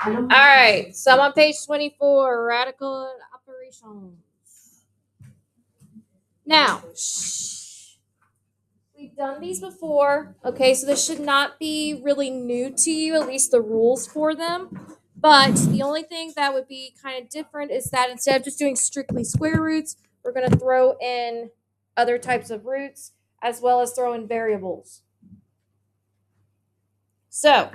All right, so I'm on page 24, radical operations. Now, we've done these before, okay, so this should not be really new to you, at least the rules for them. But the only thing that would be kind of different is that instead of just doing strictly square roots, we're going to throw in other types of roots as well as throw in variables. So,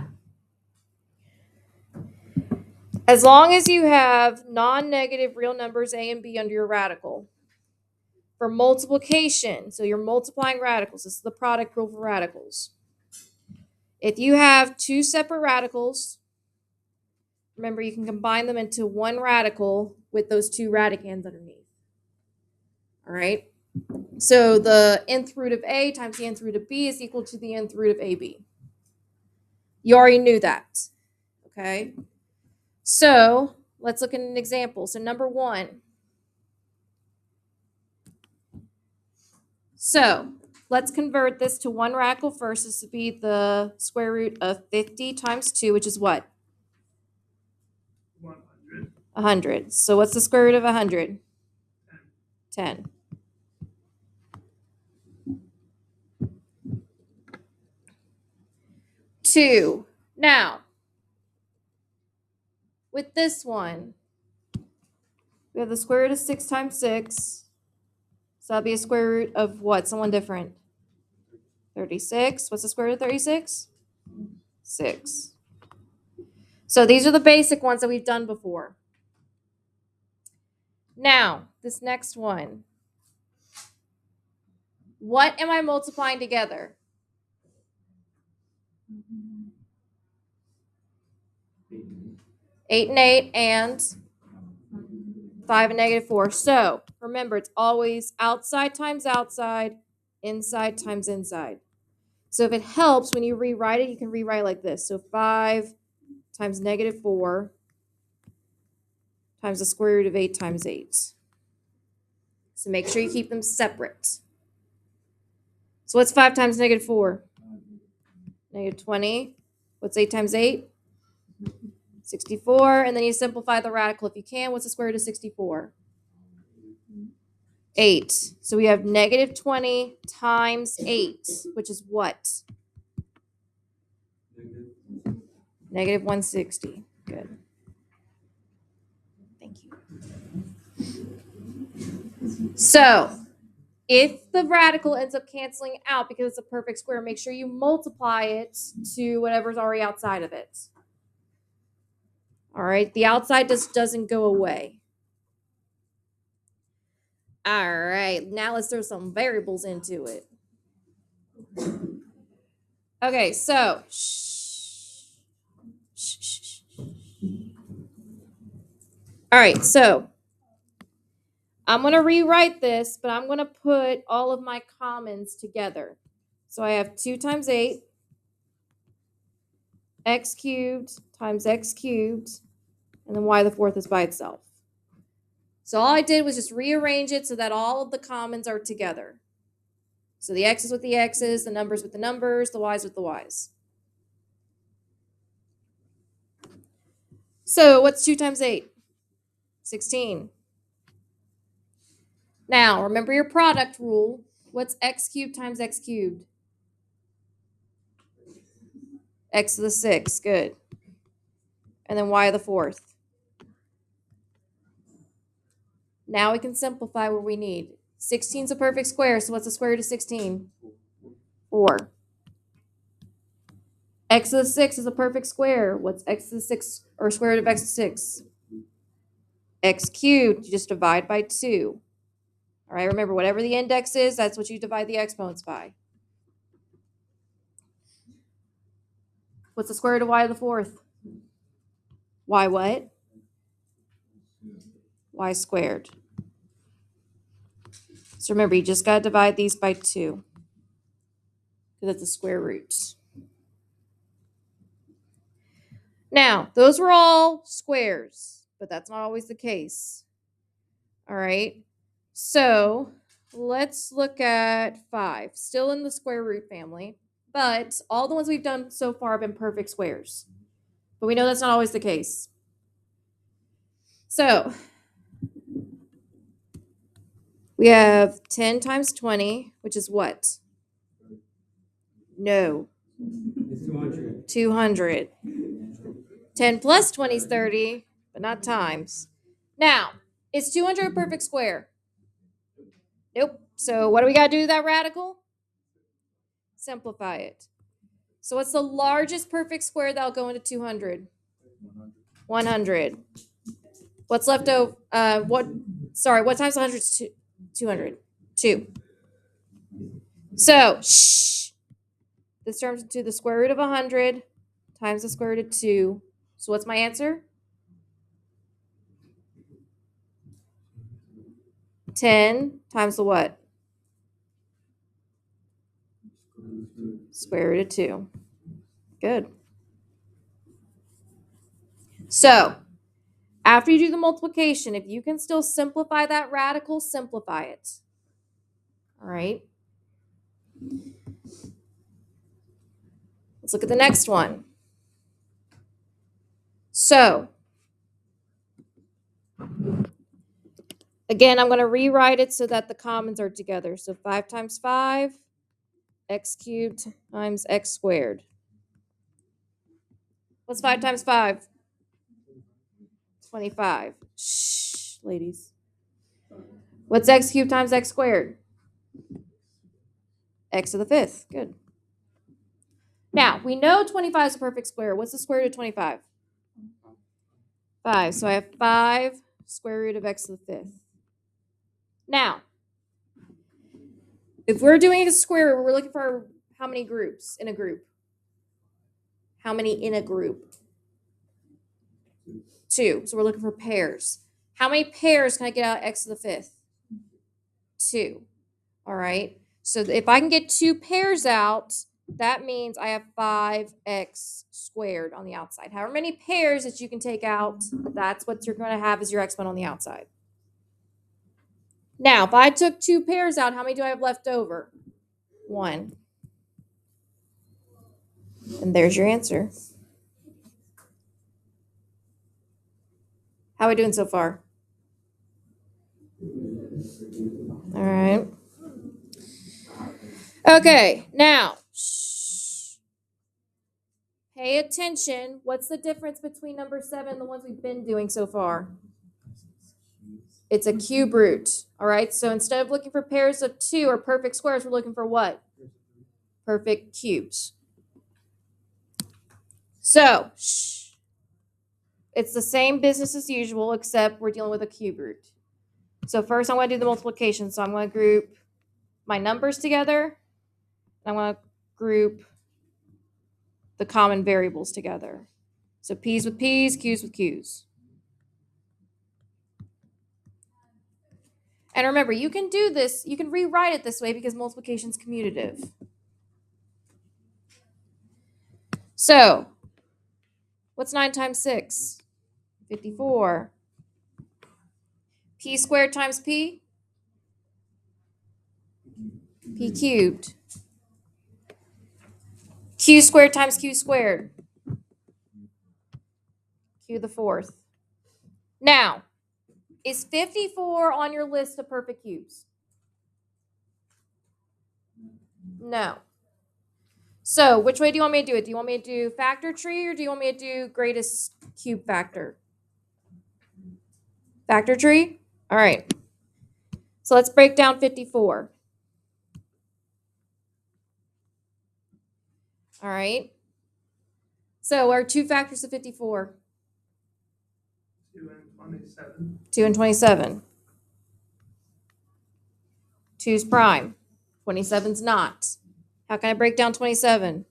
as long as you have non-negative real numbers a and b under your radical, for multiplication, so you're multiplying radicals, this is the product rule for radicals. If you have two separate radicals, remember you can combine them into one radical with those two radicands underneath. All right? So the nth root of a times the nth root of b is equal to the nth root of ab. You already knew that. Okay? So let's look at an example. So number 1. So let's convert this to one radical first. This would be the square root of 50 times 2, which is what? 100. 100. So what's the square root of 100? 10. Two. Now, with this one, we have the square root of 6 times 6. So that'll be a square root of what? Someone different. 36. What's the square root of 36? 6. So these are the basic ones that we've done before. Now, this next one. What am I multiplying together? 8 and 8 and 5 and negative 4. So remember, it's always outside times outside, inside times inside. So if it helps, when you rewrite it, you can rewrite like this. So 5 times negative 4 times the square root of 8 times 8. So make sure you keep them separate. So what's 5 times negative 4? Negative 20. What's 8 times 8? 64. And then you simplify the radical if you can. What's the square root of 64? 8. So we have negative 20 times 8, which is what? Negative 160. Good. Thank you. So, if the radical ends up canceling out because it's a perfect square, make sure you multiply it to whatever's already outside of it. All right, the outside just doesn't go away. All right, now let's throw some variables into it. Okay, so all right, so I'm going to rewrite this, but I'm going to put all of my commons together. So I have 2 times 8, x cubed times x cubed, and then y the fourth is by itself. So all I did was just rearrange it so that all of the commons are together. So the x's with the x's, the numbers with the numbers, the y's with the y's. So what's 2 times 8? 16. Now, remember your product rule. What's x cubed times x cubed? X to the 6, good. And then y to the fourth. Now we can simplify what we need. 16 is a perfect square, so what's the square root of 16? 4. X to the 6 is a perfect square. What's x to the 6, or square root of x to the 6? X cubed, you just divide by 2. All right, remember, whatever the index is, that's what you divide the exponents by. What's the square root of y to the fourth? Y what? Y squared. So remember, you just got to divide these by 2 because it's a square root. Now, those were all squares, but that's not always the case. All right, so let's look at 5. Still in the square root family. but all the ones we've done so far have been perfect squares. But we know that's not always the case. So we have 10 times 20, which is what? No. 200. 10 plus 20 is 30, but not times. Now, is 200 a perfect square? Nope. So what do we got to do to that radical? Simplify it. So what's the largest perfect square that'll go into 200? 100. What's left over? What times 100 is 200? 2. So, this turns into the square root of 100 times the square root of 2. So what's my answer? 10 times the what? Square root of 2. Good. So, after you do the multiplication, if you can still simplify that radical, simplify it. All right. Let's look at the next one. So, again, I'm going to rewrite it so that the commons are together. So 5 times 5, x cubed times x squared. What's 5 times 5? 25. Shh, ladies. What's x cubed times x squared? X to the 5th. Good. Now, we know 25 is a perfect square. What's the square root of 25? 5. So I have 5 square root of x to the 5th. Now, if we're doing a square root, we're looking for how many groups in a group? How many in a group? 2. So we're looking for pairs. How many pairs can I get out of x to the 5th? 2. All right. So if I can get 2 pairs out, that means I have 5x squared on the outside. However many pairs that you can take out, that's what you're going to have as your exponent on the outside. Now, if I took 2 pairs out, how many do I have left over? 1. And there's your answer. How are we doing so far? All right. Okay, now, pay attention. What's the difference between number 7 and the ones we've been doing so far? It's a cube root. All right, so instead of looking for pairs of 2 or perfect squares, we're looking for what? Perfect cubes. So, it's the same business as usual, except we're dealing with a cube root. So first I'm going to do the multiplication. So I'm going to group my numbers together. I'm going to group the common variables together. So p's with p's, q's with q's. And remember, you can do this, you can rewrite it this way because multiplication is commutative. So, what's 9 times 6? 54. P squared times p? P cubed. Q squared times q squared? Q the 4th. Now, is 54 on your list of perfect cubes? No. So, which way do you want me to do it? Do you want me to do factor tree or do you want me to do greatest cube factor? Factor tree? All right. So let's break down 54. All right. So our 2 factors of 54? 2 and 27. 2 and 27. 2's prime. 27's not. How can I break down 27?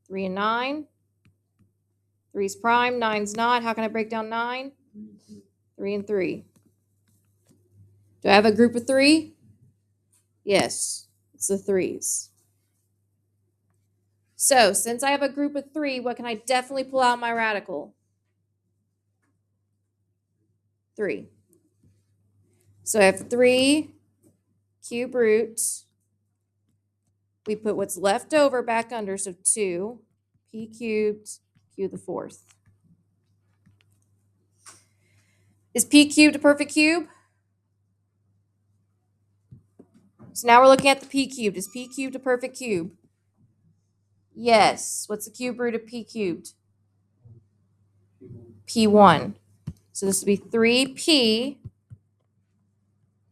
3 and 9. 3's prime. 9's not. How can I break down 9? 3 and 3. Do I have a group of 3? Yes, it's the 3's. So, since I have a group of 3, what can I definitely pull out my radical? 3. So I have 3 cube root we put what's left over back under, so 2 p cubed q to the 4th. Is p cubed a perfect cube? So now we're looking at the p cubed. Is p cubed a perfect cube? Yes. What's the cube root of p cubed? P1. So this would be 3p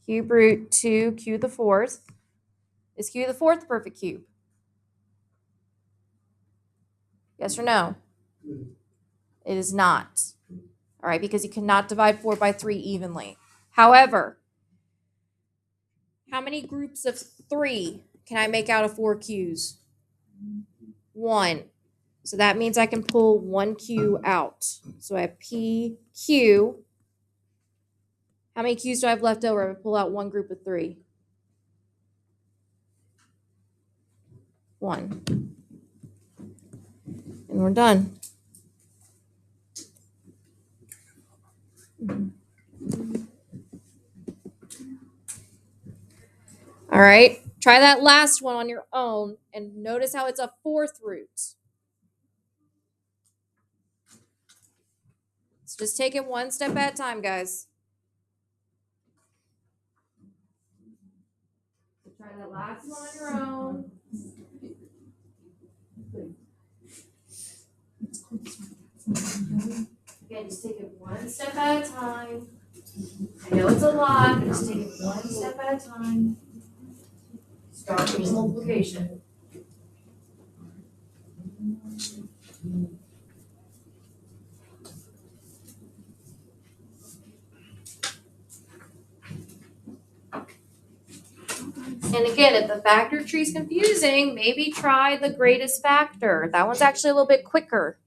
cube root 2q to the 4th. Is q to the 4th a perfect cube? Yes or no? It is not. All right, because you cannot divide 4 by 3 evenly. However, how many groups of 3 can I make out of 4 q's? 1. So that means I can pull 1 q out. So I have p q. How many q's do I have left over? If I pull out one group of 3. 1. And we're done. All right, try that last one on your own and notice how it's a 4th root. So just take it one step at a time, guys. So try that last one on your own. Again, just take it one step at a time. I know it's a lot, but just take it one step at a time. Start with multiplication. And again, if the factor tree is confusing, maybe try the greatest factor. That one's actually a little bit quicker.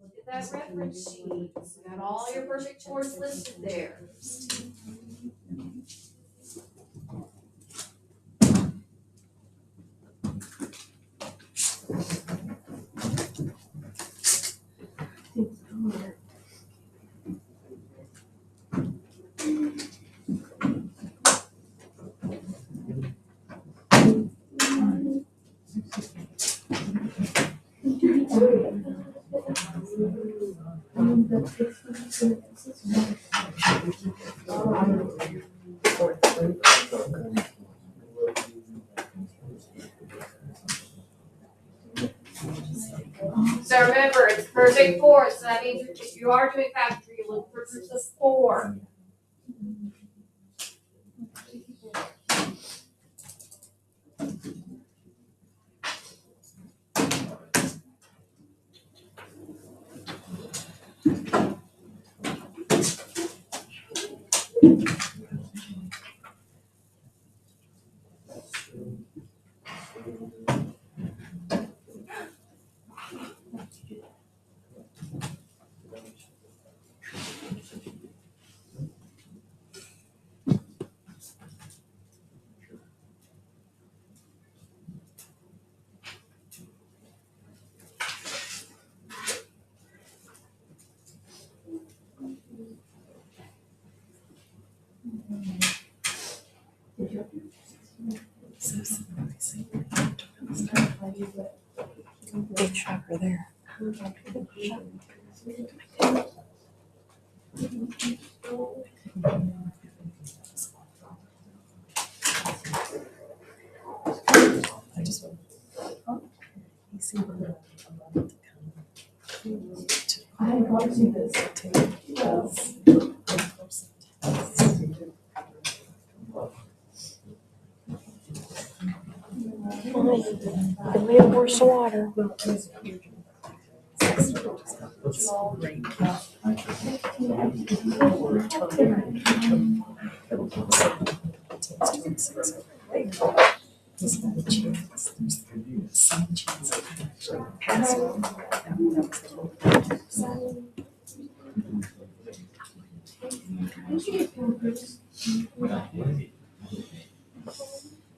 Look at that reference sheet. It's got all your perfect fours listed there. So remember, it's perfect four. So that means if you are doing factor, you look for groups of 4. Big shocker there. I just I had gone to this the way it pours the water.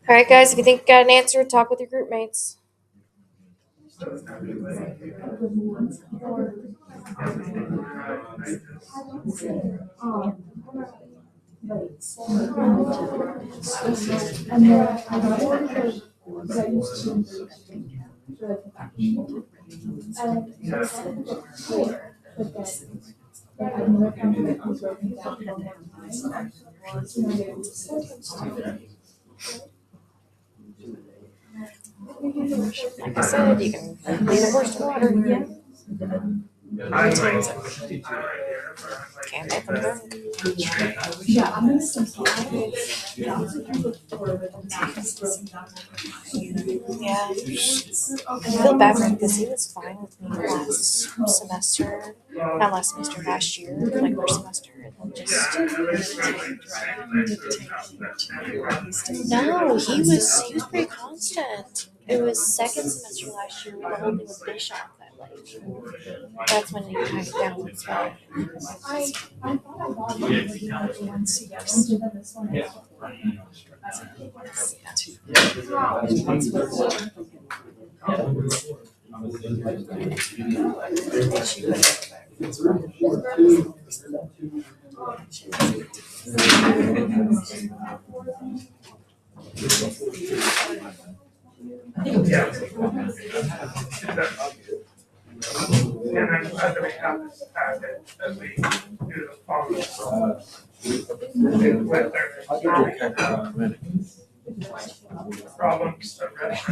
All right, guys, if you think you got an answer, talk with your group mates. Like I said, you can leave the horse to water. Yeah. Can't make them drink. Yeah, I'm gonna send some. Yeah. I feel bad for him because he was fine with me last semester. Not last semester, last year, like first semester. And then just. No, he was pretty constant. It was second semester last year with the whole thing with Bishop that like that's when he kind of downwards fell. I thought I bought one of the 1 6. And then this one is. Yeah. And I'm glad that we have this packet as we do the follow-up. With their problems, the reference.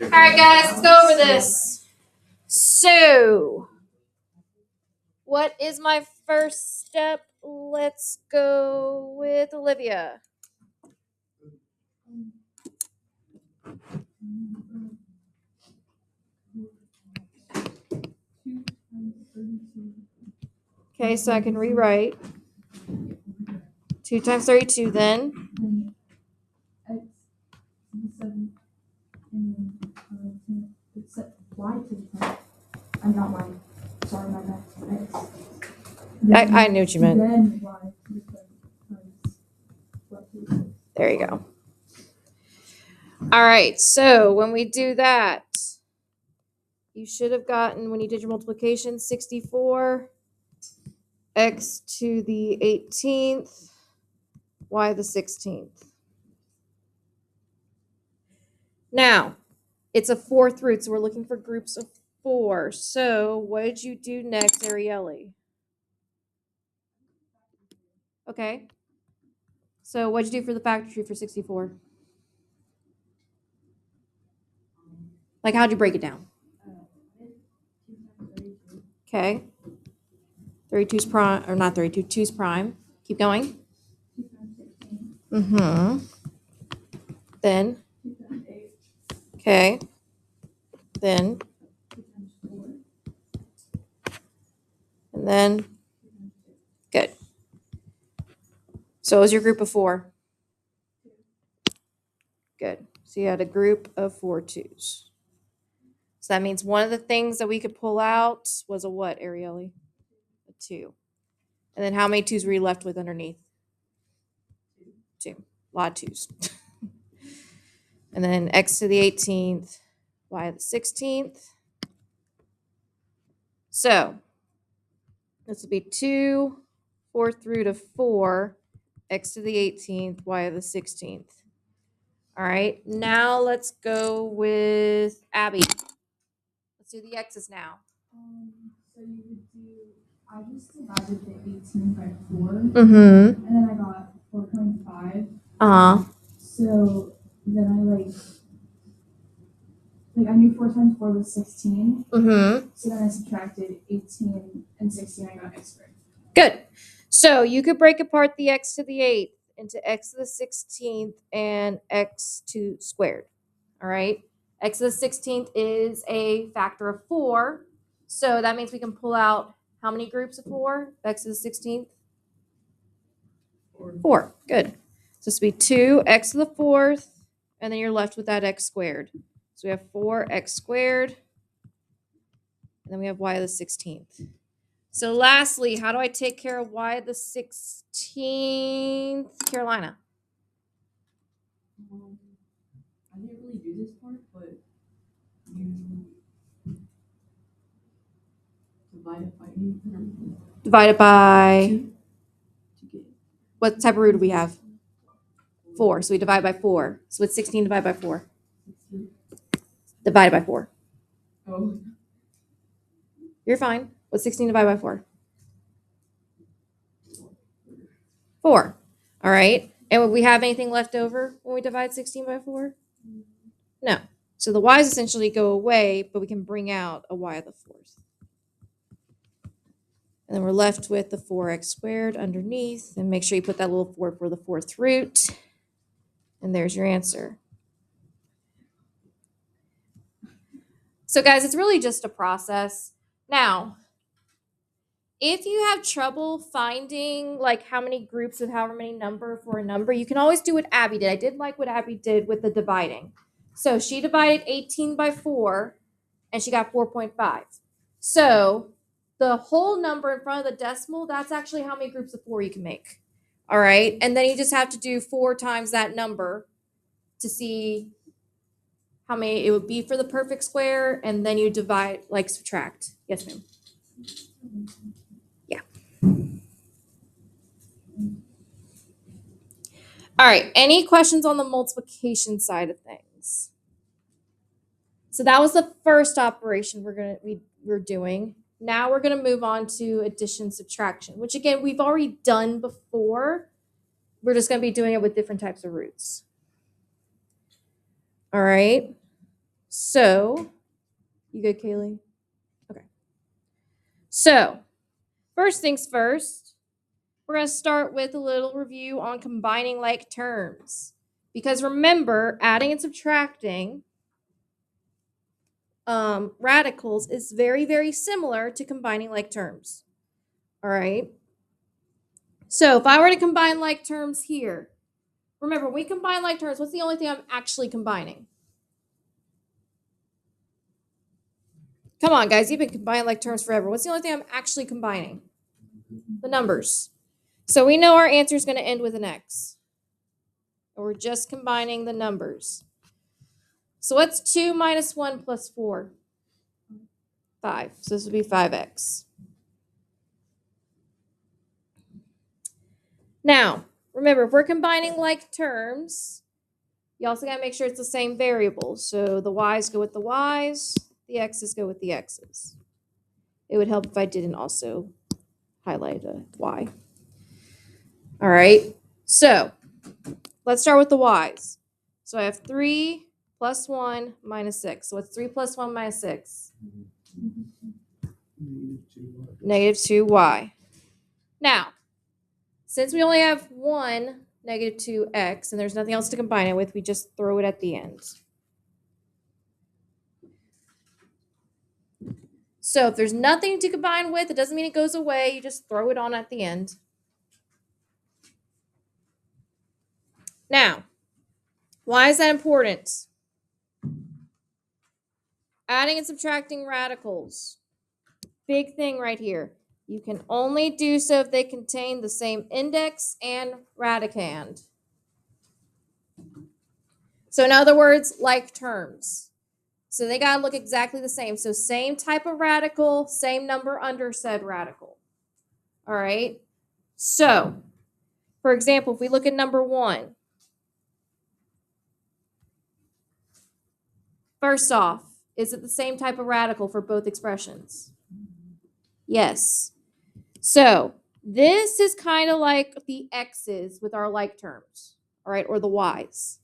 All right, guys, let's go over this. So, what is my first step? Let's go with Olivia. Okay, so I can rewrite 2 times 32 then. X, 7, and then, except Y to the 10. I'm not Y. Sorry, my bad. X. I knew what you meant. Then Y to the 10 times Y to the 6. There you go. All right, so when we do that, you should have gotten, when you did your multiplication, 64, x to the 18th, y the 16th. Now, it's a fourth root, so we're looking for groups of 4. So what did you do next, Arielle? Okay. So what did you do for the factor tree for 64? Like, how'd you break it down? Okay. 32's prime, or not 32, 2's prime. Keep going. Mm-hmm. Then. Okay. Then. And then. Good. So it was your group of 4? Good. So you had a group of 4 2's. So that means one of the things that we could pull out was a what, Arielle? A 2. And then how many 2's were you left with underneath? 2. A lot of 2's. And then x to the 18th, y to the 16th. So this would be 2 4th root of 4, x to the 18th, y to the 16th. All right, now let's go with Abby. Let's do the x's now. So you would do, I just divided the 18 by 4. Mm-hmm. And then I got 4.5. Uh-huh. So then I like I knew 4 times 4 was 16. Mm-hmm. So then I subtracted 18 and 16. I got x squared. Good. So you could break apart the x to the 8th into x to the 16th and x to squared. All right. X to the 16th is a factor of 4. So that means we can pull out how many groups of 4? X to the 16th? 4. Good. So this would be 2x to the 4th, and then you're left with that x squared. So we have 4x squared, and then we have y to the 16th. So lastly, how do I take care of y to the 16th, Carolina? I didn't really do this part, but you divide it by 8. Divide it by, To get what type of root do we have? 4. So we divide by 4. So what's 16 divided by 4? 16. Divided by 4. Oh, You're fine. What's 16 divided by 4? 4. All right. And would we have anything left over when we divide 16 by 4? No. So the y's essentially go away, but we can bring out a y to the 4th. And then we're left with the 4x squared underneath. And make sure you put that little 4 for the 4th root. And there's your answer. So guys, it's really just a process. Now, if you have trouble finding like how many groups of however many number for a number, you can always do what Abby did. I did like what Abby did with the dividing. So she divided 18 by 4 and she got 4.5. So the whole number in front of the decimal, that's actually how many groups of 4 you can make. All right. And then you just have to do 4 times that number to see how many it would be for the perfect square. And then you divide, like subtract. Yes, ma'am. Yeah. All right. Any questions on the multiplication side of things? So that was the first operation we're doing. Now we're going to move on to addition subtraction, which again we've already done before. We're just going to be doing it with different types of roots. All right. So, you good, Kaylee? Okay. So, first things first, we're going to start with a little review on combining like terms. Because remember, adding and subtracting radicals is very, very similar to combining like terms. All right. So if I were to combine like terms here, remember, when we combine like terms, what's the only thing I'm actually combining? Come on, guys. You've been combining like terms forever. What's the only thing I'm actually combining? The numbers. So we know our answer is going to end with an X. And we're just combining the numbers. So what's 2 minus 1 plus 4? 5. So this would be 5x. Now, remember, if we're combining like terms, you also got to make sure it's the same variable. So the y's go with the y's, the x's go with the x's. It would help if I didn't also highlight a y. All right, so let's start with the y's. So I have 3 plus 1 minus 6. So what's 3 plus 1 minus 6? Negative 2y. Now, since we only have one negative 2x and there's nothing else to combine it with, we just throw it at the end. So if there's nothing to combine with, it doesn't mean it goes away. You just throw it on at the end. Now, why is that important? Adding and subtracting radicals. Big thing right here. You can only do so if they contain the same index and radicand. So in other words, like terms. So they got to look exactly the same. So same type of radical, same number under said radical. All right. So, for example, if we look at number 1. First off, is it the same type of radical for both expressions? Yes. So this is kind of like the x's with our like terms, all right, or the y's.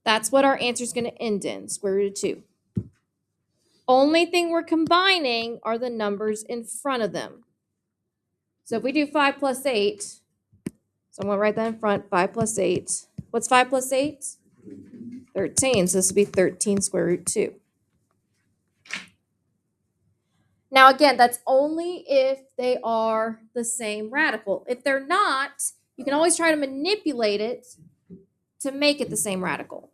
That's what our answer is going to end in, square root of 2. Only thing we're combining are the numbers in front of them. So if we do 5 plus 8, so I'm going to write that in front, 5 plus 8. What's 5 plus 8? 13. So this would be 13 square root 2. Now again, that's only if they are the same radical. If they're not, you can always try to manipulate it to make it the same radical.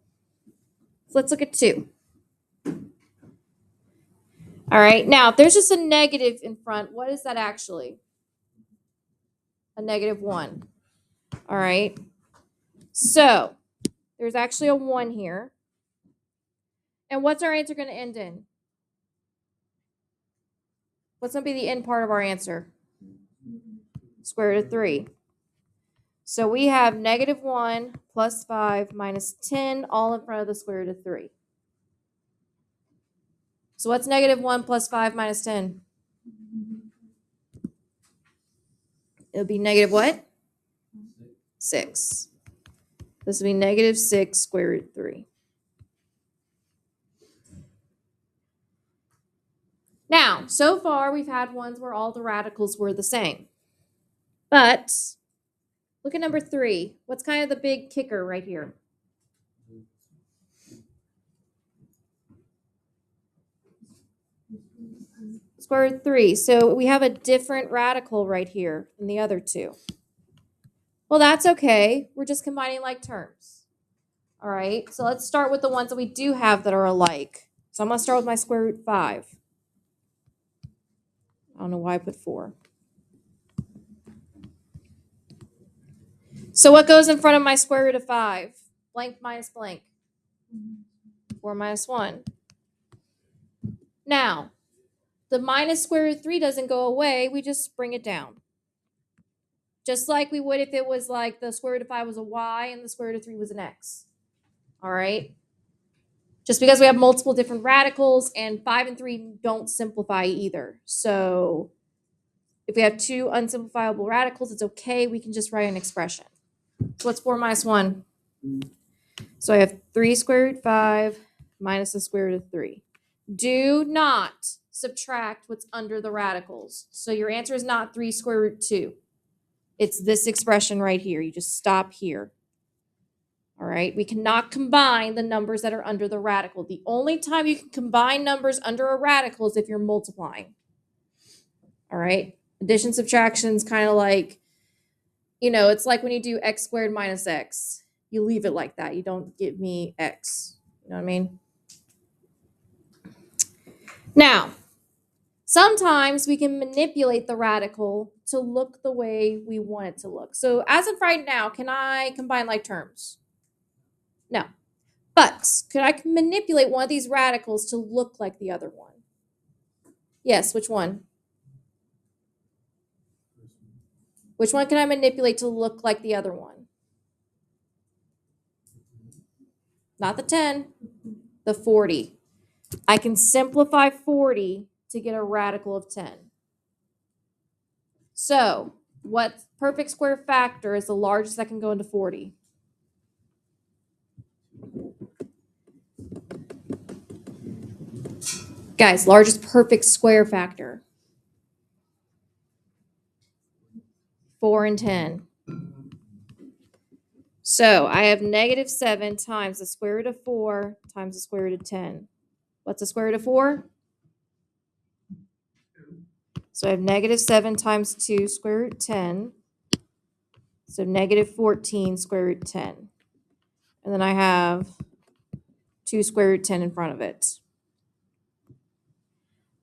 So let's look at 2. All right, now if there's just a negative in front, what is that actually? A negative 1. All right, so there's actually a 1 here. And what's our answer going to end in? What's going to be the end part of our answer? Square root of 3. So we have negative 1 plus 5 minus 10 all in front of the square root of 3. So what's negative 1 plus 5 minus 10? It'll be negative what? 6. This will be negative 6 square root 3. Now, so far we've had ones where all the radicals were the same. But look at number 3. What's kind of the big kicker right here? Square root 3. So we have a different radical right here than the other two. Well, that's okay. We're just combining like terms. All right, so let's start with the ones that we do have that are alike. So I'm going to start with my square root 5. I don't know why I put 4. So what goes in front of my square root of 5? Blank minus blank. 4 minus 1. Now, the minus square root 3 doesn't go away. We just bring it down. Just like we would if it was like the square root of 5 was a y and the square root of 3 was an x. All right? Just because we have multiple different radicals, and 5 and 3 don't simplify either. So if we have two unsimplifiable radicals, it's okay. We can just write an expression. So what's 4 minus 1? So I have 3 square root 5 minus the square root of 3. Do not subtract what's under the radicals. So your answer is not 3 square root 2. It's this expression right here. You just stop here. All right, we cannot combine the numbers that are under the radical. The only time you can combine numbers under a radical is if you're multiplying. All right, addition, subtraction is kind of like, it's like when you do x squared minus x. You leave it like that. You don't give me x. You know what I mean? Now, sometimes we can manipulate the radical to look the way we want it to look. So as of right now, can I combine like terms? No. But could I manipulate one of these radicals to look like the other one? Yes, which one? Which one can I manipulate to look like the other one? Not the 10, the 40. I can simplify 40 to get a radical of 10. So, what perfect square factor is the largest that can go into 40? Guys, largest perfect square factor. 4 and 10. So I have negative 7 times the square root of 4 times the square root of 10. What's the square root of 4? So I have negative 7 times 2 square root 10. So negative 14 square root 10. And then I have 2 square root 10 in front of it.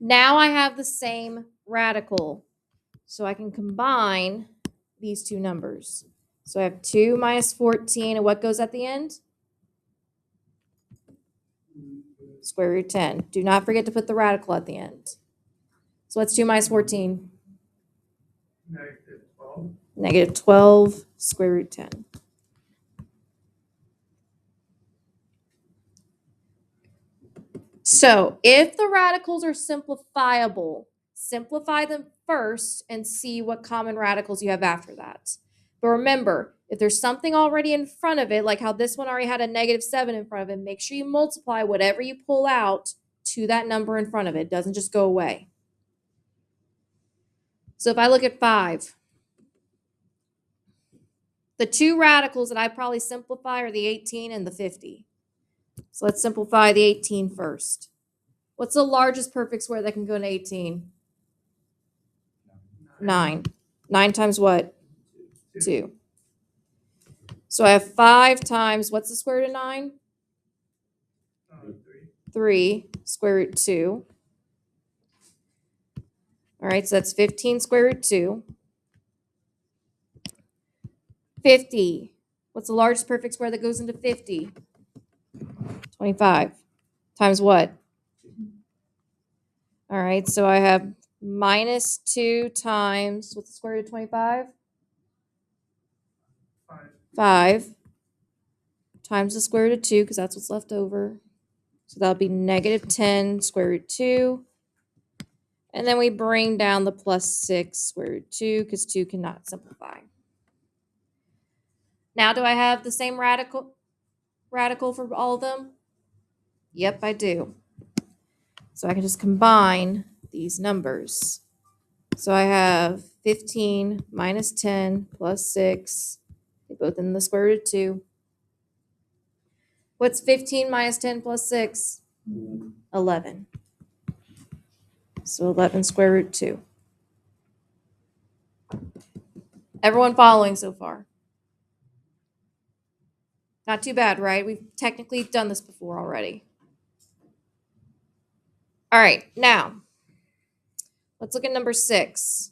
Now I have the same radical. So I can combine these two numbers. So I have 2 minus 14, and what goes at the end? Square root 10. Do not forget to put the radical at the end. So what's 2 minus 14? Negative 12. Negative 12 square root 10. So if the radicals are simplifiable, simplify them first and see what common radicals you have after that. But remember, if there's something already in front of it, like how this one already had a negative 7 in front of it, make sure you multiply whatever you pull out to that number in front of it. It doesn't just go away. So if I look at 5, the two radicals that I probably simplify are the 18 and the 50. So let's simplify the 18 first. What's the largest perfect square that can go into 18? 9. 9 times what? 2. So I have 5 times, what's the square root of 9? 3 square root 2. All right, so that's 15 square root 2. 50. What's the largest perfect square that goes into 50? 25. Times what? All right, so I have minus 2 times, what's the square root of 25? 5 times the square root of 2, because that's what's left over. So that'll be negative 10 square root 2. And then we bring down the plus 6 square root 2, because 2 cannot simplify. Now do I have the same radical for all of them? Yep, I do. So I can just combine these numbers. So I have 15 minus 10 plus 6. They both in the square root of 2. What's 15 minus 10 plus 6? 11. So 11 square root 2. Everyone following so far? Not too bad, right? We've technically done this before already. All right, now let's look at number 6.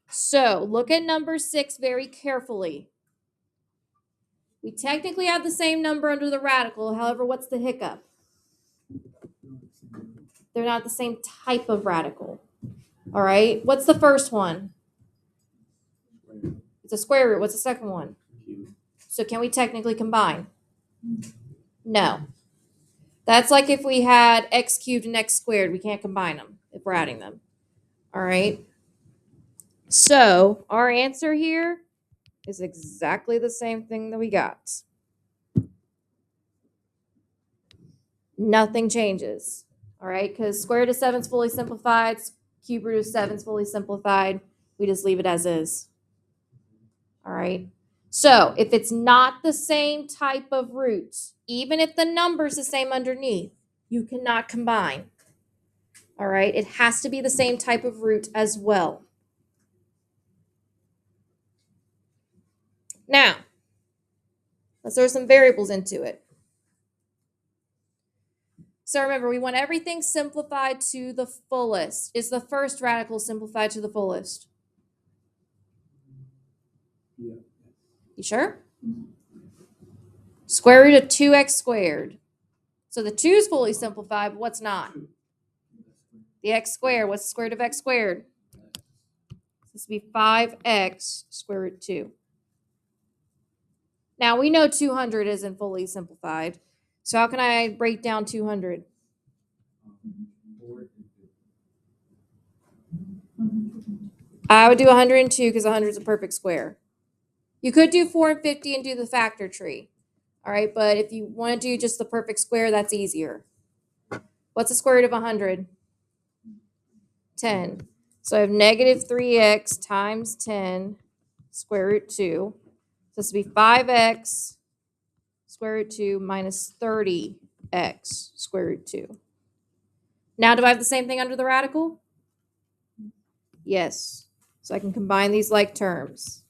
So look at number 6 very carefully. We technically have the same number under the radical. However, what's the hiccup? They're not the same type of radical. All right, what's the first one? It's a square root. What's the second one? So can we technically combine? No. That's like if we had x cubed and x squared. We can't combine them if we're adding them. All right. So our answer here is exactly the same thing that we got. Nothing changes. All right, because square root of 7 is fully simplified, cube root of 7 is fully simplified. We just leave it as is. All right. So if it's not the same type of root, even if the number's the same underneath, you cannot combine. All right. It has to be the same type of root as well. Now, let's throw some variables into it. So remember, we want everything simplified to the fullest. Is the first radical simplified to the fullest? Yeah. You sure? Square root of 2x squared. So the 2 is fully simplified, but what's not? The x squared. What's the square root of x squared? This would be 5x square root 2. Now we know 200 isn't fully simplified. So how can I break down 200? I would do 102 because 100 is a perfect square. You could do 4 and 50 and do the factor tree. All right, but if you want to do just the perfect square, that's easier. What's the square root of 100? 10. So I have negative 3x times 10 square root 2. So this would be 5x square root 2 minus 30x square root 2. Now do I have the same thing under the radical? Yes. So I can combine these like terms.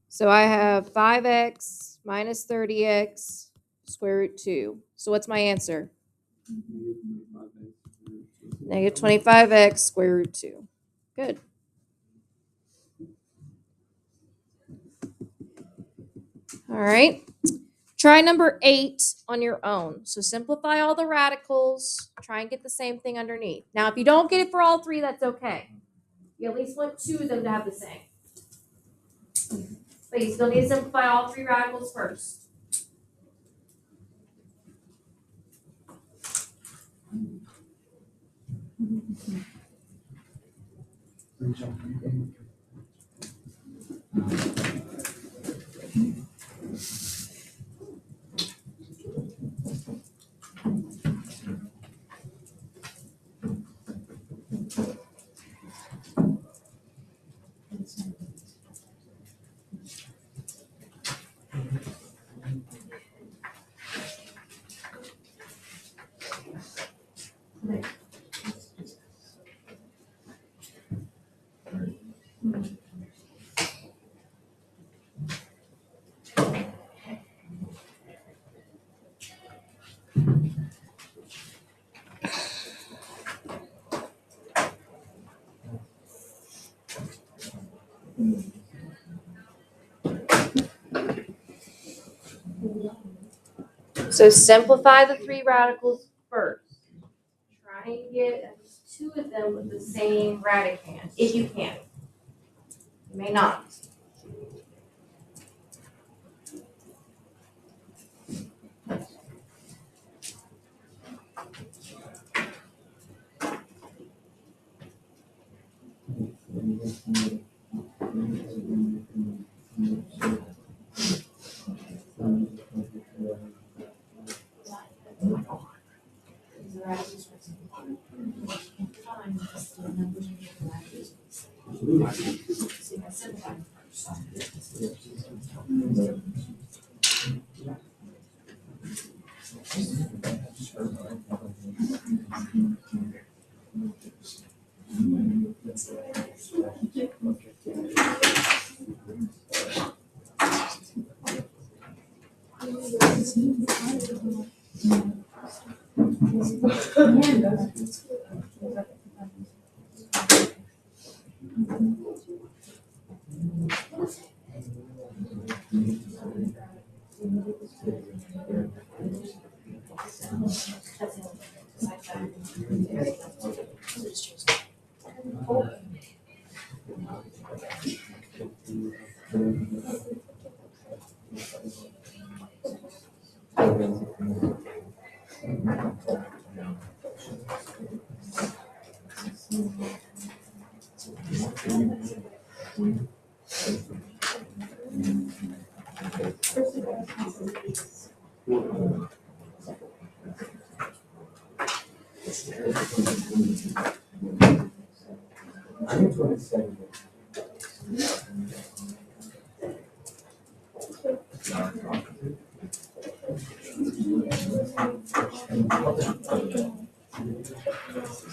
So I have 5x minus 30x square root 2. So what's my answer? Negative 25x square root 2. Good. All right. Try number 8 on your own. So simplify all the radicals. Try and get the same thing underneath. Now, if you don't get it for all 3, that's okay. You at least want 2 of them to have the same. But you still need to simplify all 3 radicals first. So simplify the three radicals first. Try and get at least two of them with the same radicand, if you can. You may not.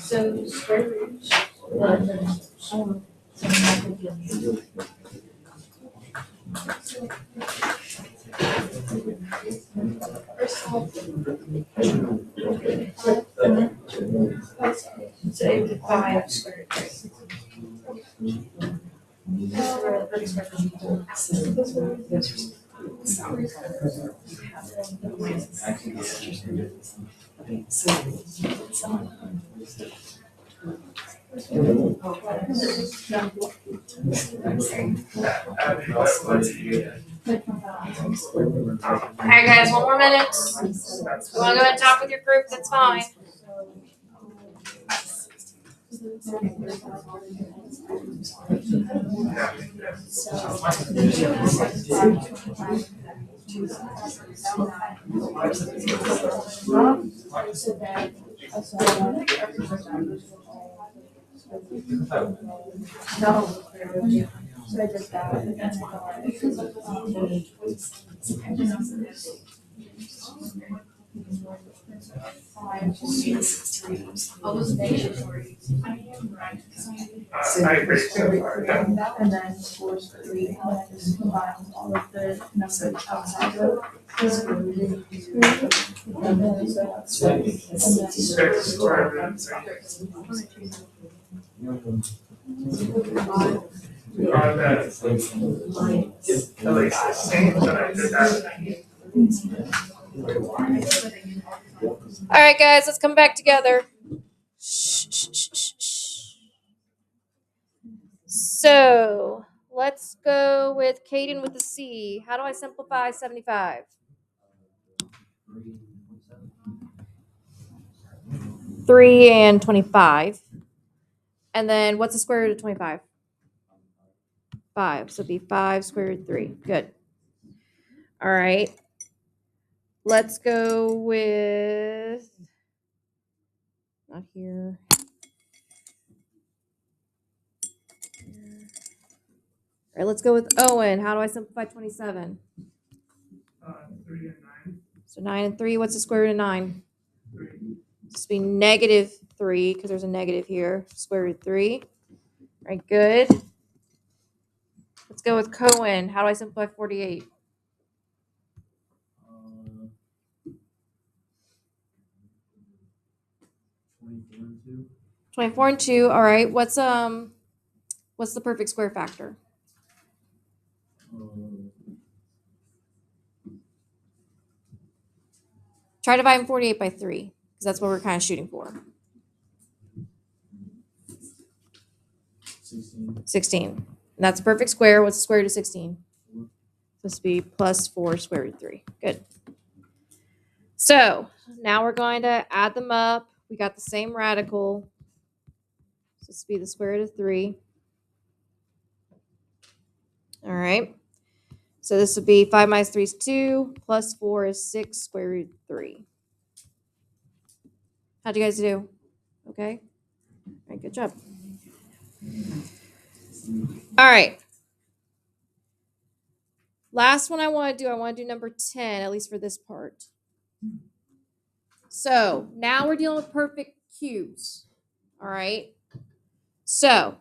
So square root. So 5 square root. Alright guys, one more minute. You wanna go ahead and talk with your group, that's fine. So I did that, and then all those negative words. I agree. Yeah. And then force 3, and then just combine all of the numbers outside of Six square root 3. Are that at least the same, but I did that. Alright guys, let's come back together. So let's go with Caden with the C. How do I simplify 75? 3 and 25. And then what's the square root of 25? 5. So it'd be 5 square root 3. Good. All right. Let's go with, not here. right, let's go with Owen. How do I simplify 27? 3 and 9. So 9 and 3, what's the square root of 9? 3. This would be negative 3, because there's a negative here. Square root of 3. All right, good. Let's go with Cohen. How do I simplify 48? 24 and 2. All right. What's the perfect square factor? Try dividing 48 by 3, because that's what we're kind of shooting for. 16. And that's a perfect square. What's the square root of 16? This would be plus 4 square root of 3. Good. So now we're going to add them up. We got the same radical. So this would be the square root of 3. All right. So this would be 5 minus 3 is 2, plus 4 is 6 square root of 3. How'd you guys do? Okay. All right, good job. All right. Last one I want to do number 10, at least for this part. So now we're dealing with perfect cubes. All right. So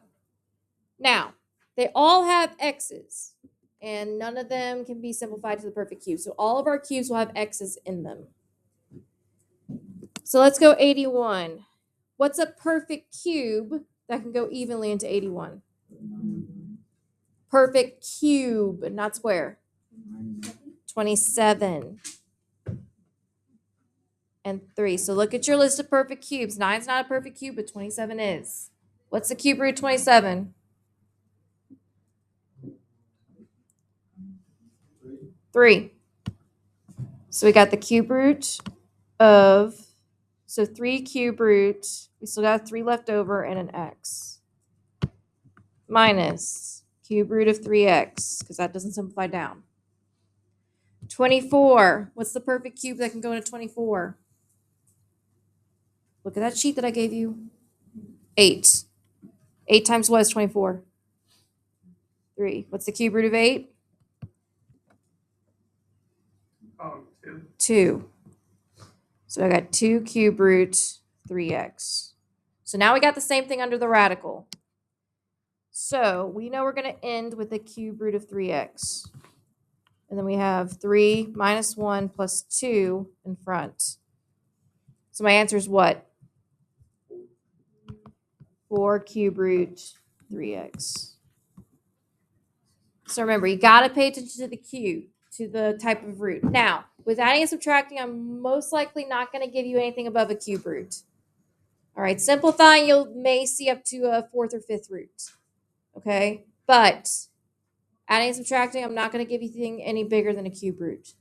now they all have x's, and none of them can be simplified to the perfect cube. So all of our cubes will have x's in them. So let's go 81. What's a perfect cube that can go evenly into 81? Perfect cube, not square. 27 and 3. So look at your list of perfect cubes. 9's not a perfect cube, but 27 is. What's the cube root of 27? 3. So we got the cube root of, so 3 cube root, we still got 3 left over and an x, minus cube root of 3x, because that doesn't simplify down. 24. What's the perfect cube that can go into 24? Look at that sheet that I gave you. 8. 8 times what is 24? 3. What's the cube root of 8? 2. 2. So I got 2 cube root 3x. So now we got the same thing under the radical. So we know we're going to end with a cube root of 3x. And then we have 3 minus 1 plus 2 in front. So my answer is what? 4 cube root 3x. So remember, you got to pay attention to the cube, to the type of root. Now, with adding and subtracting, I'm most likely not going to give you anything above a cube root. All right, simplifying, you may see up to a 4th or 5th root. Okay, but adding and subtracting, I'm not going to give you anything any bigger than a cube root.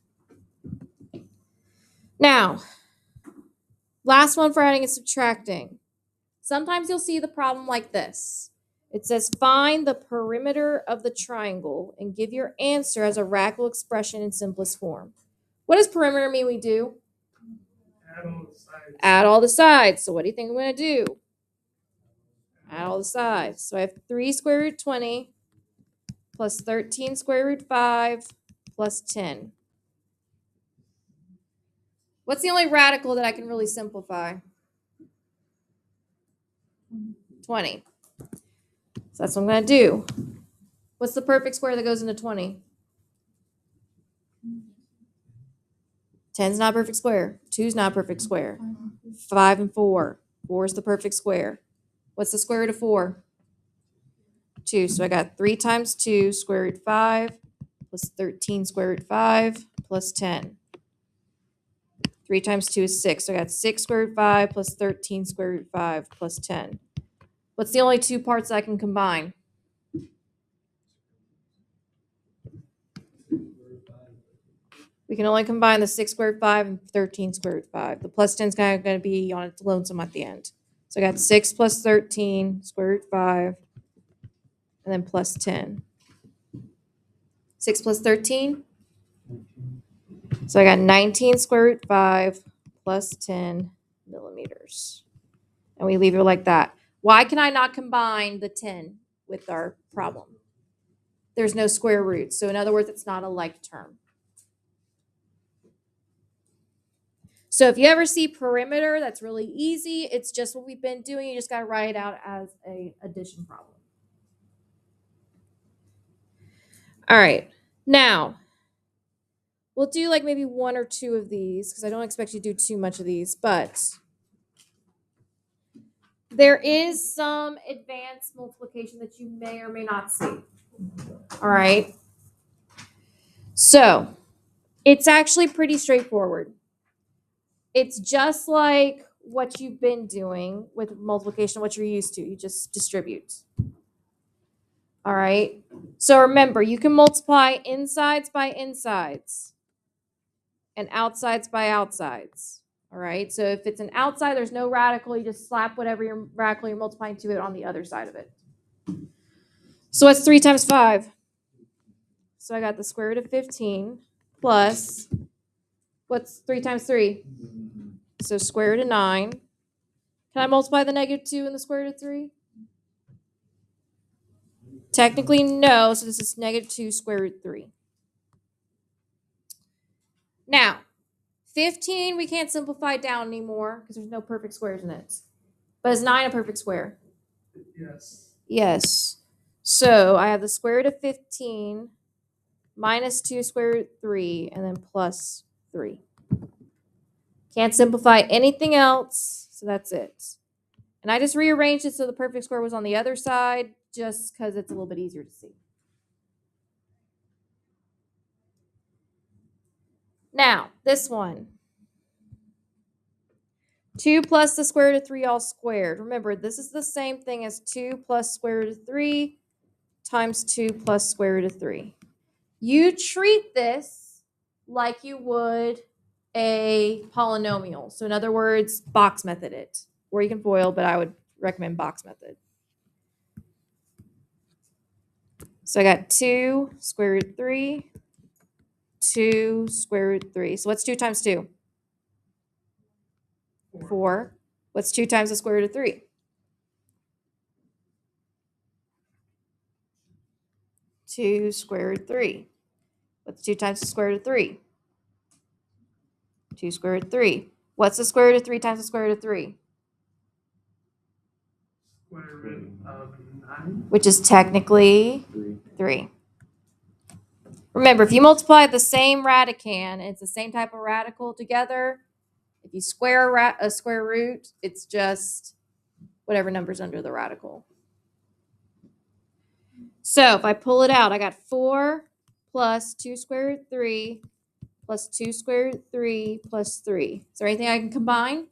Now, last one for adding and subtracting. Sometimes you'll see the problem like this. It says find the perimeter of the triangle and give your answer as a radical expression in simplest form. What does perimeter mean we do? Add all the sides. Add all the sides. So what do you think I'm going to do? Add all the sides. So I have 3 square root 20 plus 13 square root 5 plus 10. What's the only radical that I can really simplify? 20. So that's what I'm going to do. What's the perfect square that goes into 20? 10's not a perfect square. 2's not a perfect square. 5 and 4. 4 is the perfect square. What's the square root of 4? 2. So I got 3 times 2 square root 5 plus 13 square root 5 plus 10. 3 times 2 is 6. So I got 6 square root 5 plus 13 square root 5 plus 10. What's the only two parts that I can combine? We can only combine the 6 square root 5 and 13 square root 5. The plus 10 is kind of going to be on its lonesome at the end. So I got 6 plus 13 square root 5 and then plus 10. 6 plus 13? So I got 19 square root 5 plus 10 millimeters. And we leave it like that. Why can I not combine the 10 with our problem? there's no square root. So in other words, it's not a like term. So if you ever see perimeter, that's really easy. It's just what we've been doing. You just got to write it out as a addition problem. All right. Now, we'll do like maybe one or two of these because I don't expect you to do too much of these, but there is some advanced multiplication that you may or may not see. All right. So it's actually pretty straightforward. It's just like what you've been doing with multiplication, what you're used to. You just distribute. All right. So remember, you can multiply insides by insides and outsides by outsides. All right. So if it's an outside, there's no radical. You just slap whatever your radical you're multiplying to it on the other side of it. So what's 3 times 5? So I got the square root of 15 plus, what's 3 times 3? So square root of 9. Can I multiply the negative 2 and the square root of 3? Technically, no. So this is negative 2 square root 3. Now, 15 we can't simplify down anymore because there's no perfect squares in it. But is 9 a perfect square? Yes. Yes. So I have the square root of 15 minus 2 square root 3 and then plus 3. Can't simplify anything else, so that's it. And I just rearranged it so the perfect square was on the other side just because it's a little bit easier to see. Now, this one. 2 plus the square root of 3 all squared. Remember, this is the same thing as 2 plus square root of 3 times 2 plus square root of 3. You treat this like you would a polynomial. So in other words, box method it. Or you can FOIL, but I would recommend box method. So I got 2 square root 3, 2 square root 3. So what's 2 times 2? 4. What's 2 times the square root of 3? 2 square root 3. What's 2 times the square root of 3? 2 square root of 3. What's the square root of 3 times the square root of 3? Square root of 9. Which is technically 3. Remember, if you multiply the same radicand, it's the same type of radical together. If you square a square root, it's just whatever number's under the radical. So if I pull it out, I got 4 plus 2 square root 3 plus 2 square root 3 plus 3. Is there anything I can combine?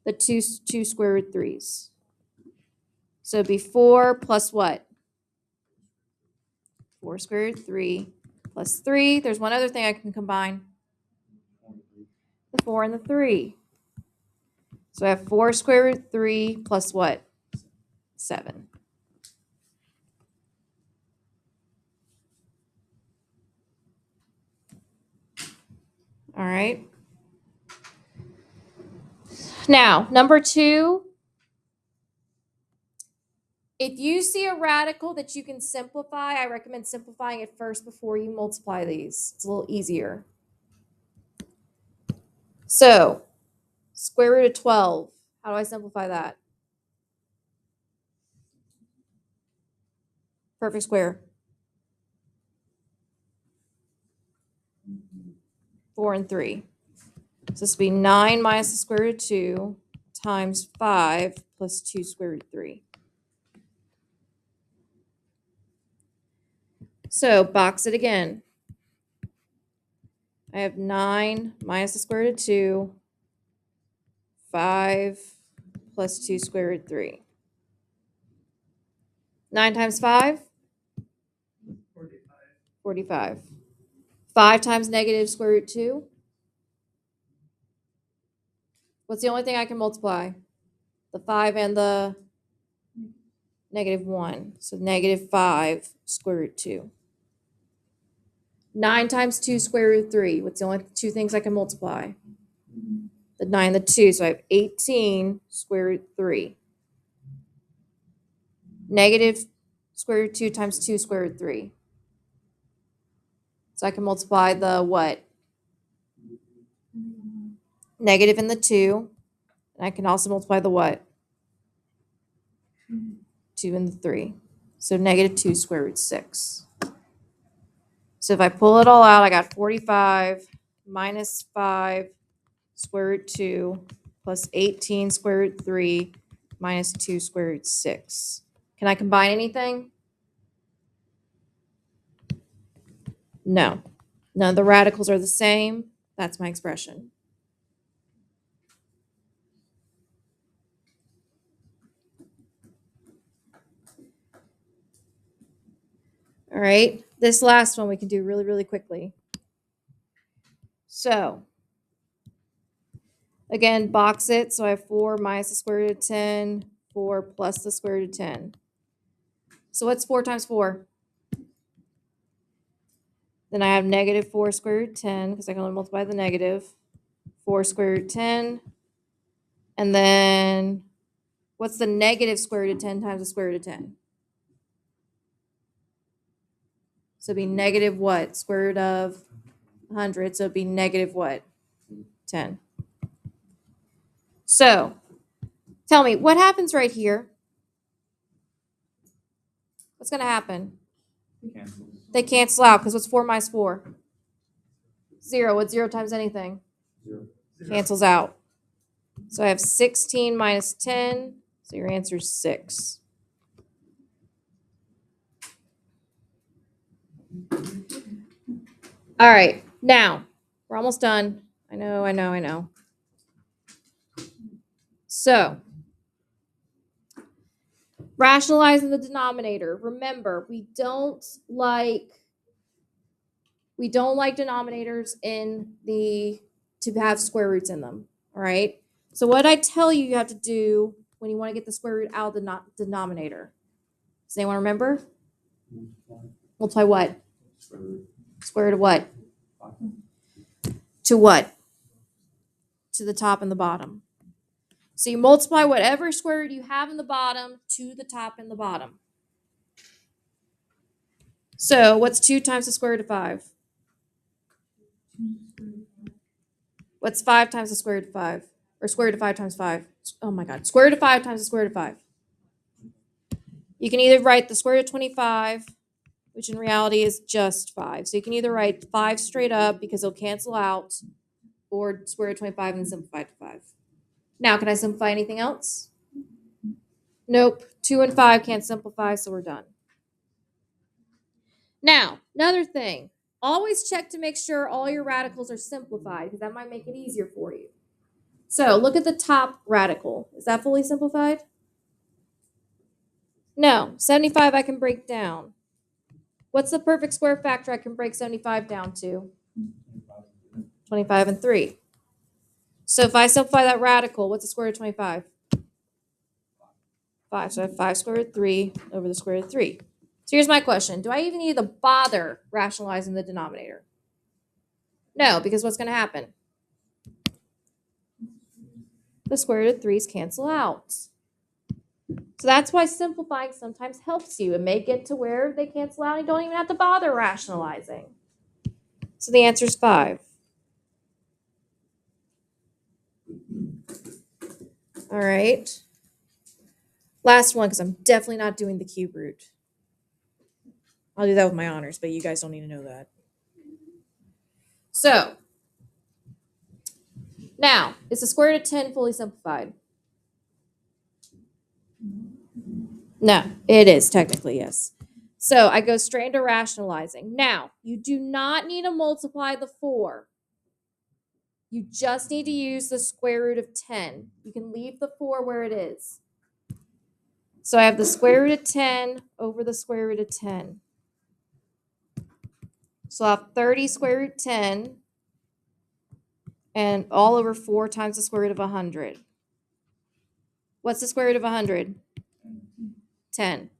The two square root 3's. So it'd be 4 plus what? 4 square root 3 plus 3. There's one other thing I can combine. The 4 and the 3. So I have 4 square root 3 plus what? 7. All right. Now, number 2. If you see a radical that you can simplify, I recommend simplifying it first before you multiply these. It's a little easier. So, square root of 12. How do I simplify that? Perfect square. 4 and 3. So this would be 9 minus the square root of 2 times 5 plus 2 square root of 3. So box it again. I have 9 minus the square root of 2, 5 plus 2 square root of 3. 9 times 5? 45. 45. 5 times negative square root 2? What's the only thing I can multiply? The 5 and the negative 1. So negative 5 square root 2. 9 times 2 square root 3. What's the only two things I can multiply? The 9 and the 2. So I have 18 square root 3. Negative square root of 2 times 2 square root of 3. So I can multiply the what? Negative in the 2. And I can also multiply the what? 2 and the 3. So negative 2 square root 6. So if I pull it all out, I got 45 minus 5 square root 2 plus 18 square root 3 minus 2 square root 6. Can I combine anything? No. None of the radicals are the same. That's my expression. All right, this last one we can do really, really quickly. So, again, box it. So I have 4 minus the square root of 10, 4 plus the square root of 10. So what's 4 times 4? Then I have negative 4 square root of 10, because I can only multiply the negative. 4 square root of 10. And then, what's the negative square root of 10 times the square root of 10? So it'd be negative what? Square root of 100. So it'd be negative what? 10. So, tell me, what happens right here? What's going to happen? They cancel out, because what's 4 minus 4? 0. What's 0 times anything? 0. Cancels out. So I have 16 minus 10. So your answer is 6. All right. Now, we're almost done. I know. So, rationalizing the denominator. Remember, we don't like denominators to have square roots in them. All right. So what I tell you have to do when you want to get the square root out of the denominator. Does anyone remember? Multiply what? Square root of what? To what? To the top and the bottom. So you multiply whatever square root you have in the bottom to the top and the bottom. So what's 2 times the square root of 5? What's 5 times the square root of 5? Or square root of 5 times 5? Oh my god. Square root of 5 times the square root of 5. You can either write the square root of 25, which in reality is just 5. So you can either write 5 straight up because it'll cancel out, or square root of 25 and simplify to 5. Now, can I simplify anything else? Nope. 2 and 5 can't simplify, so we're done. Now, another thing. Always check to make sure all your radicals are simplified, because that might make it easier for you. So look at the top radical. Is that fully simplified? No. 75 I can break down. What's the perfect square factor I can break 75 down to? 25 and 3. So if I simplify that radical, what's the square root of 25? 5. So I have 5 square root of 3 over the square root of 3. So here's my question. Do I even need to bother rationalizing the denominator? No, because what's going to happen? The square root of 3's cancel out. So that's why simplifying sometimes helps you. It may get to where they cancel out and you don't even have to bother rationalizing. So the answer is 5. All right. Last one, because I'm definitely not doing the cube root. I'll do that with my honors, but you guys don't need to know that. So, now, is the square root of 10 fully simplified? No, it is technically, yes. So I go straight into rationalizing. Now, you do not need to multiply the 4. You just need to use the square root of 10. You can leave the 4 where it is. So I have the square root of 10 over the square root of 10. So I'll have 30 square root 10 and all over 4 times the square root of 100. What's the square root of 100? 10.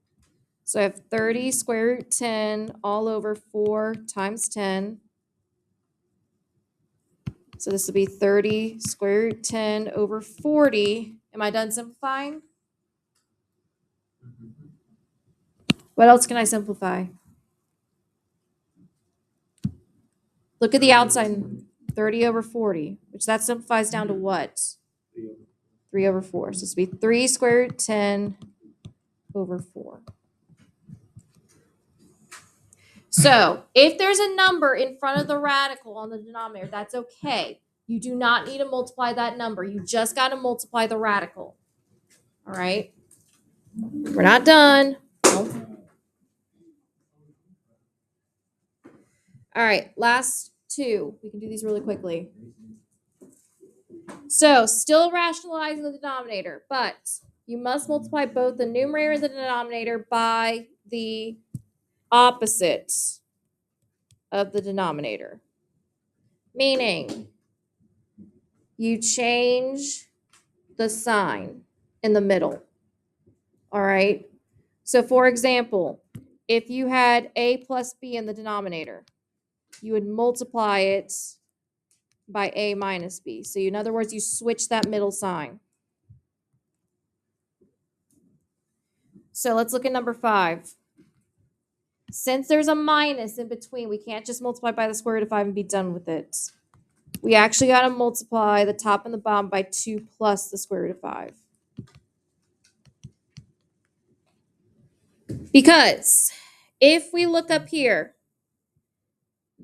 So I have 30 square root 10 all over 4 times 10. So this will be 30 square root 10 over 40. Am I done simplifying? What else can I simplify? Look at the outside, 30 over 40, which that simplifies down to what? 3 over 4. So this would be 3 squared root 10 over 4. So if there's a number in front of the radical on the denominator, that's okay. You do not need to multiply that number. You just got to multiply the radical. All right? We're not done. Nope. All right, last two. We can do these really quickly. So still rationalizing the denominator, but you must multiply both the numerator and the denominator by the opposite of the denominator. Meaning, you change the sign in the middle. All right? So for example, if you had a plus b in the denominator, you would multiply it by a minus b. So in other words, you switch that middle sign. So let's look at number 5. Since there's a minus in between, we can't just multiply by the square root of 5 and be done with it. We actually got to multiply the top and the bottom by 2 plus the square root of 5. Because if we look up here,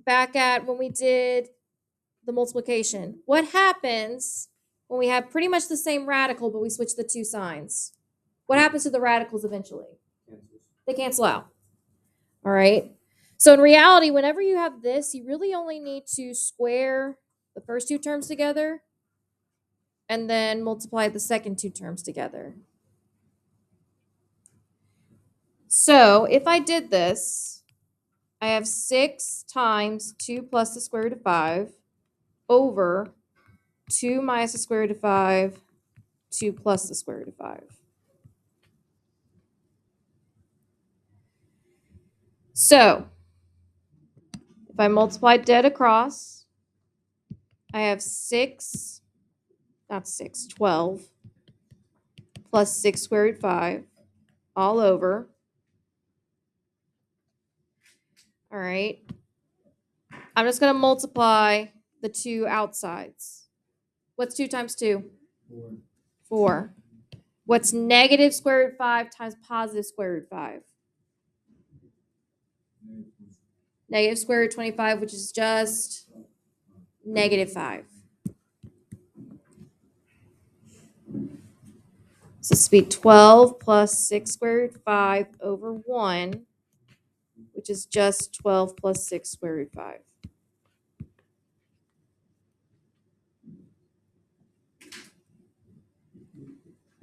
back at when we did the multiplication, what happens when we have pretty much the same radical, but we switch the two signs? What happens to the radicals eventually? They cancel out. All right. So in reality, whenever you have this, you really only need to square the first two terms together and then multiply the second two terms together. So if I did this, I have 6 times 2 plus the square root of 5 over 2 minus the square root of 5, 2 plus the square root of 5. So if I multiply dead across, I have 12 plus 6 square root 5 all over. All right. I'm just going to multiply the two outsides. What's 2 times 2? 4. What's negative square root 5 times positive square root 5? Negative square root 25, which is just negative 5. So this would be 12 plus 6 square root 5 over 1, which is just 12 plus 6 square root 5.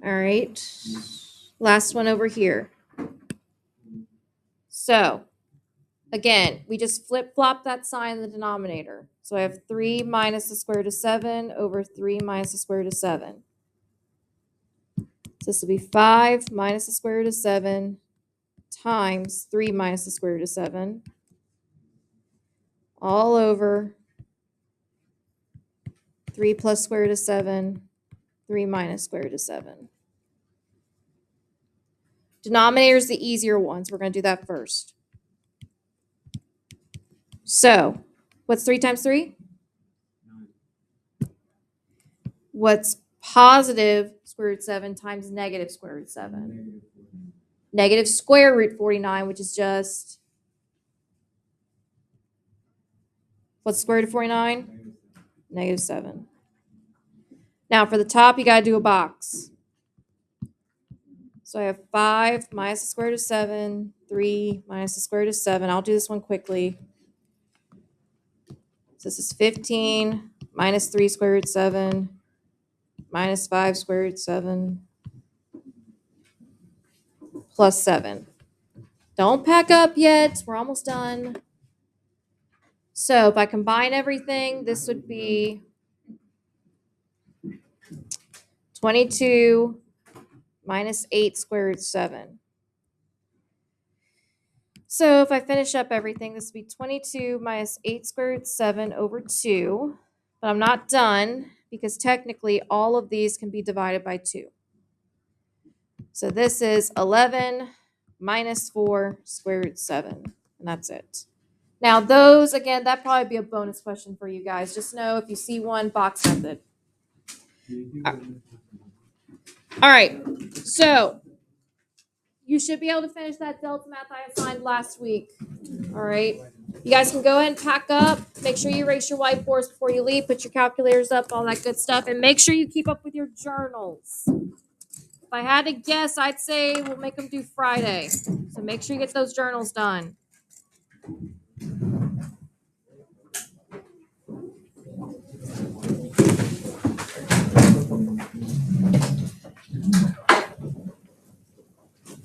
All right. Last one over here. So again, we just flip-flop that sign in the denominator. So I have 3 minus the square root of 7 over 3 minus the square root of 7. So this will be 5 minus the square root of 7 times 3 minus the square root of 7 all over 3 plus square root of 7, 3 minus square root of 7. Denominator is the easier ones. We're going to do that first. So what's 3 times 3? 9. What's positive square root 7 times negative square root 7? Negative square root 49, which is just, what's square root of 49? Negative 7. Now for the top, you got to do a box. So I have 5 minus the square root of 7, 3 minus the square root of 7. I'll do this one quickly. So this is 15 minus 3 square root 7 minus 5 square root 7 plus 7. Don't pack up yet. We're almost done. So if I combine everything, this would be 22 minus 8 square root 7. So if I finish up everything, this would be 22 minus 8 square root 7 over 2. But I'm not done because technically all of these can be divided by 2. So this is 11 minus 4 square root 7. And that's it. Now those, again, that'd probably be a bonus question for you guys. Just know if you see one, box method. All right. So you should be able to finish that Delta math I assigned last week. All right. You guys can go ahead and pack up. Make sure you erase your whiteboards before you leave. Put your calculators up, all that good stuff. And make sure you keep up with your journals. If I had to guess, I'd say we'll make them do Friday. So make sure you get those journals done.